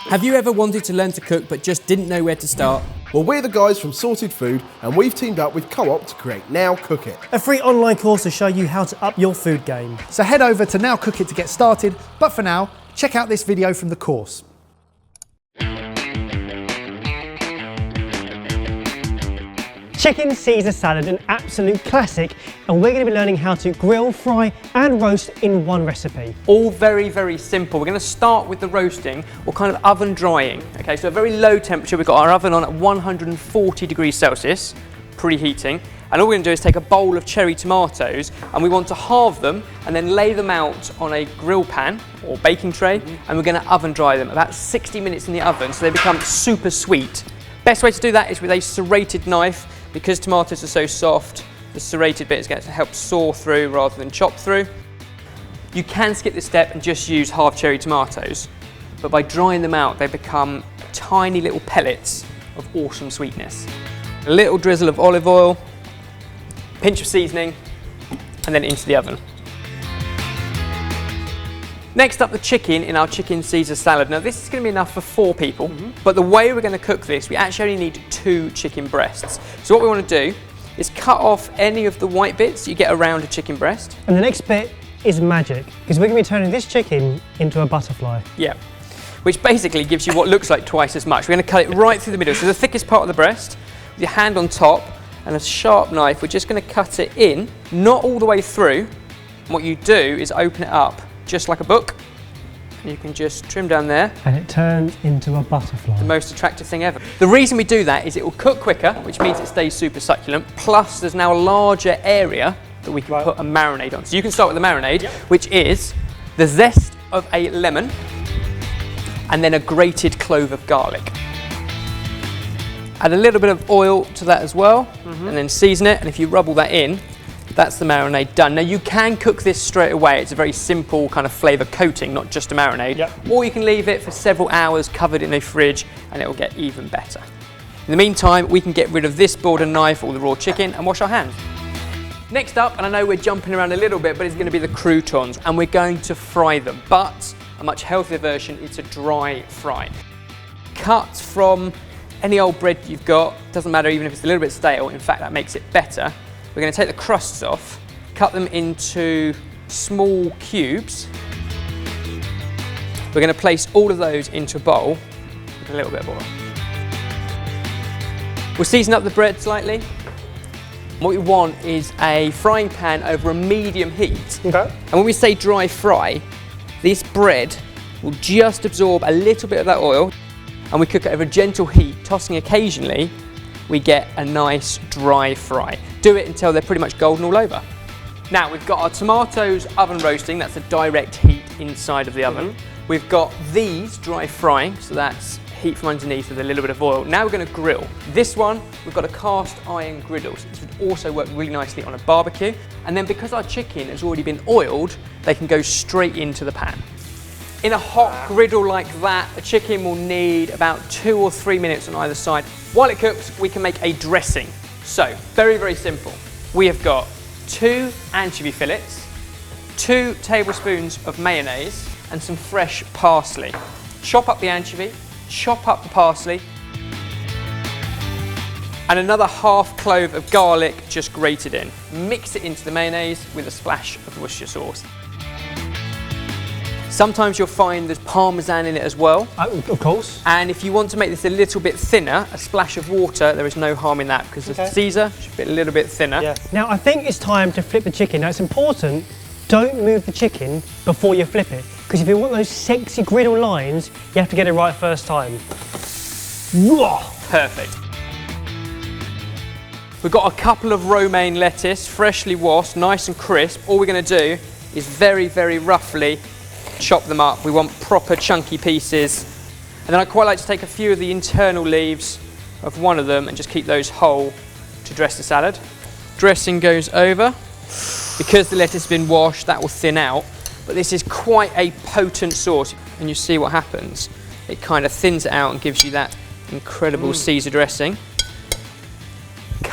Have you ever wanted to learn to cook but just didn't know where to start? Well, we're the guys from Sorted Food and we've teamed up with Co-op to create Now Cook It. A free online course to show you how to up your food game. So head over to Now Cook It to get started, but for now, check out this video from the course. Chicken Caesar salad, an absolute classic, and we're going to be learning how to grill, fry and roast in one recipe. All very, very simple. We're going to start with the roasting or kind of oven drying. Okay, so a very low temperature. We've got our oven on at 140 degrees Celsius, preheating. And all we're going to do is take a bowl of cherry tomatoes and we want to halve them and then lay them out on a grill pan or baking tray, and we're going to oven dry them about 60 minutes in the oven so they become super sweet. Best way to do that is with a serrated knife. Because tomatoes are so soft, the serrated bit is going to help saw through rather than chop through. You can skip this step and just use half cherry tomatoes, but by drying them out, they become tiny little pellets of awesome sweetness. A little drizzle of olive oil, pinch of seasoning, and then into the oven. Next up, the chicken in our chicken Caesar salad. Now this is going to be enough for 4 people, but the way we're going to cook this, we actually only need 2 chicken breasts. So what we want to do is cut off any of the white bits you get around a chicken breast. And the next bit is magic, because we're going to be turning this chicken into a butterfly. Yeah, which basically gives you what looks like twice as much. We're going to cut it right through the middle, so the thickest part of the breast, with your hand on top and a sharp knife, we're just going to cut it in, not all the way through. What you do is open it up just like a book, and you can just trim down there. And it turns into a butterfly. The most attractive thing ever. The reason we do that is it will cook quicker, which means it stays super succulent, plus there's now a larger area that we can put a marinade on. So you can start with the marinade, which is the zest of a lemon, and then a grated clove of garlic. Add a little bit of oil to that as well, and then season it, and if you rub all that in, that's the marinade done. Now you can cook this straight away. It's a very simple kind of flavour coating, not just a marinade. Or you can leave it for several hours covered in a fridge and it will get even better. In the meantime, we can get rid of this board and knife or the raw chicken and wash our hands. Next up, and I know we're jumping around a little bit, but it's going to be the croutons, and we're going to fry them. But a much healthier version, it's a dry fry. Cut from any old bread you've got, doesn't matter even if it's a little bit stale, in fact that makes it better. We're going to take the crusts off, cut them into small cubes. We're going to place all of those into a bowl with a little bit of oil. We'll season up the bread slightly. What we want is a frying pan over a medium heat. Okay. And when we say dry fry, this bread will just absorb a little bit of that oil, and we cook it over a gentle heat, tossing occasionally. We get a nice dry fry. Do it until they're pretty much golden all over. Now we've got our tomatoes oven roasting, that's a direct heat inside of the oven. We've got these dry frying, so that's heat from underneath with a little bit of oil. Now we're going to grill. This one, we've got a cast iron griddle, so this would also work really nicely on a barbecue. And then because our chicken has already been oiled, they can go straight into the pan. In a hot griddle like that, the chicken will need about 2 or 3 minutes on either side. While it cooks, we can make a dressing. So, very, very simple. We have got 2 anchovy fillets, 2 tablespoons of mayonnaise, and some fresh parsley. Chop up the anchovy, chop up the parsley, and another half clove of garlic just grated in. Mix it into the mayonnaise with a splash of Worcestershire sauce. Sometimes you'll find there's parmesan in it as well. Of course. And if you want to make this a little bit thinner, a splash of water, there is no harm in that, because the Caesar should be a little bit thinner. Yeah. Now I think it's time to flip the chicken. Now it's important, don't move the chicken before you flip it, because if you want those sexy griddle lines, you have to get it right first time. Perfect. We've got a couple of romaine lettuce, freshly washed, nice and crisp. All we're going to do is very, very roughly chop them up. We want proper chunky pieces. And then I quite like to take a few of the internal leaves of one of them and just keep those whole to dress the salad. Dressing goes over. Because the lettuce has been washed, that will thin out. But this is quite a potent sauce. And you see what happens. It kind of thins it out and gives you that incredible Caesar dressing.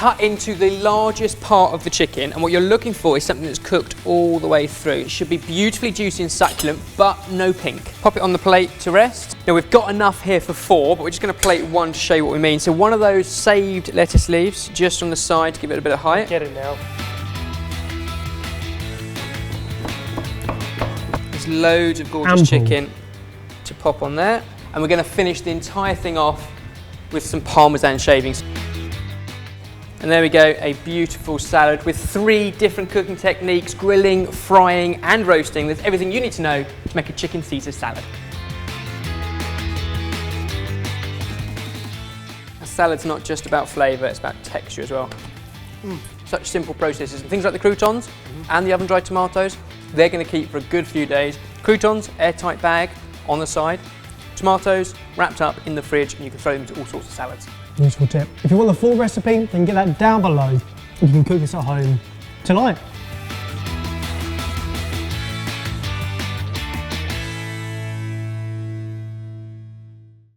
cut into the largest part of the chicken, and what you're looking for is something that's cooked all the way through. It should be beautifully juicy and succulent, but no pink. Pop it on the plate to rest. Now we've got enough here for 4, but we're just going to plate 1 to show you what we mean. So one of those saved lettuce leaves just on the side to give it a bit of height. Get it now. There's loads of gorgeous chicken to pop on there. And we're going to finish the entire thing off with some Parmesan shavings. And there we go, a beautiful salad with 3 different cooking techniques: grilling, frying and roasting. There's everything you need to know to make a chicken Caesar salad. A salad's not just about flavour, it's about texture as well. Such simple processes. And things like the croutons and the oven-dried tomatoes, they're going to keep for a good few days. Croutons, airtight bag on the side. Tomatoes wrapped up in the fridge, and you can throw them into all sorts of salads. Useful tip. If you want the full recipe, then get that down below and you can cook this at home tonight.